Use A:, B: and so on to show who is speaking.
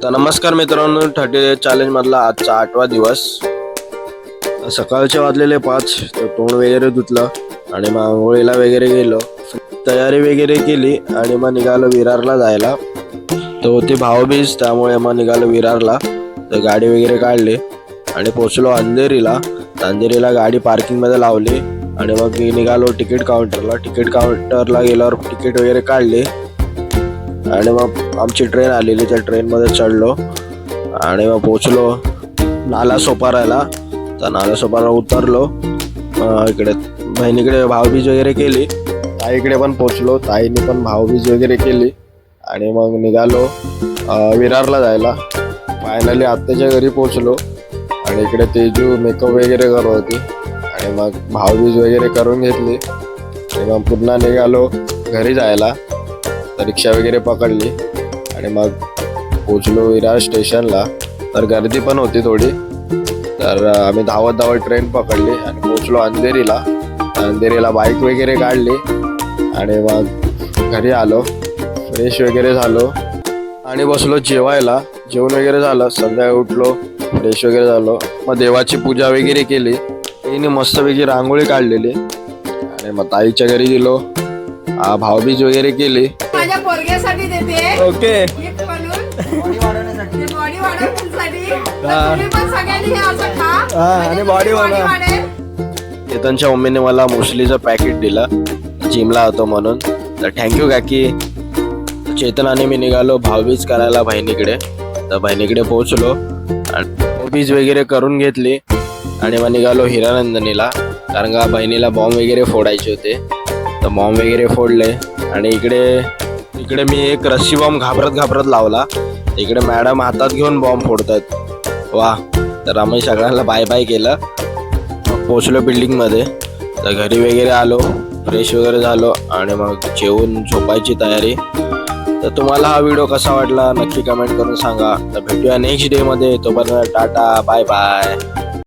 A: तर नमस्कार मित्रांनो, 30 चॅलेंज मधला आजचा 8वा दिवस. सकाळचे वाजलेले 5. तर तोंड वगैरे धुतलं आणि मग आंघोळीला वगैरे गेलो, तयारी वगैरे केली आणि मग निघालो विरारला जायला. तर होती भाऊबीज, त्यामुळे मग निघालो विरारला. तर गाडी वगैरे काढली आणि पोचलो अंधेरीला. अंधेरीला गाडी पार्किंगमध्ये लावली आणि मग निघालो तिकीट काउंटरला गेल्यावर तिकीट वगैरे काढली आणि मग आमची ट्रेन आलेली. त्या ट्रेनमध्ये चढलो आणि मग पोचलो नालासोपाराला. तर नालासोपारा उतरलो. इकडे बहिणीकडे भाऊबीज वगैरे केली, ताईकडे पण पोचलो, ताईने पण भाऊबीज वगैरे केली आणि मग निघालो विरारला जायला. फायनली आत्याच्या घरी पोचलो आणि इकडे तेजू मेकअप वगैरे करत होती आणि मग भाऊबीज वगैरे करून घेतली आणि मग पुन्हा निघालो घरी जायला. तर रिक्षा वगैरे पकडली आणि मग पोचलो विरार स्टेशनला. तर गर्दी पण होती थोडी, तर आम्ही धावत ट्रेन पकडली आणि पोचलो अंधेरीला. अंधेरीला बाईक वगैरे काढली आणि मग घरी आलो, फ्रेश वगैरे झालो आणि बसलो जेवायला. जेवण वगैरे झालं, संध्याकाळी उठलो, फ्रेश वगैरे झालो, मग देवाची पूजा वगैरे केली. तिने मस्तपैकी रांगोळी काढलेली आणि मग ताईच्या घरी गेलो, भाऊबीज वगैरे केली.
B: माझ्या पोरग्यासाठी देते
A: ओके
B: गिफ्ट म्हणून, बॉडी वाढवण्यासाठी. तर तुम्ही पण सगळ्यांनी हे असं खा
A: आणि बॉडी
B: वाढेल.
A: चेतनच्या मम्मीने मला मुसलीचं पॅकेट दिलं, जिमला होतो म्हणून. तर थँक्यू काकी. चेतन आणि मी निघालो भाऊबीज करायला बहिणीकडे. तर बहिणीकडे पोहोचलो आणि भाऊबीज वगैरे करून घेतली आणि मग निघालो हिरानंदनीला, कारण का बहिणीला बॉम्ब वगैरे फोडायचे होते. तर बॉम्ब वगैरे फोडले आणि इकडे मी एक रस्सी बॉम्ब घाबरत लावला. इकडे मॅडम हातात घेऊन बॉम्ब फोडतात. वा. तर आम्ही सगळ्यांना बाय बाय केलं. मग पोचलो बिल्डिंगमध्ये. तर घरी वगैरे आलो, फ्रेश वगैरे झालो आणि मग जेवून झोपायची तयारी. तर तुम्हाला हा व्हिडिओ कसा वाटला नक्की कमेंट करून सांगा. तर भेटूया नेक्स्ट डे मध्ये. तोपर्यंत टाटा, बाय बाय.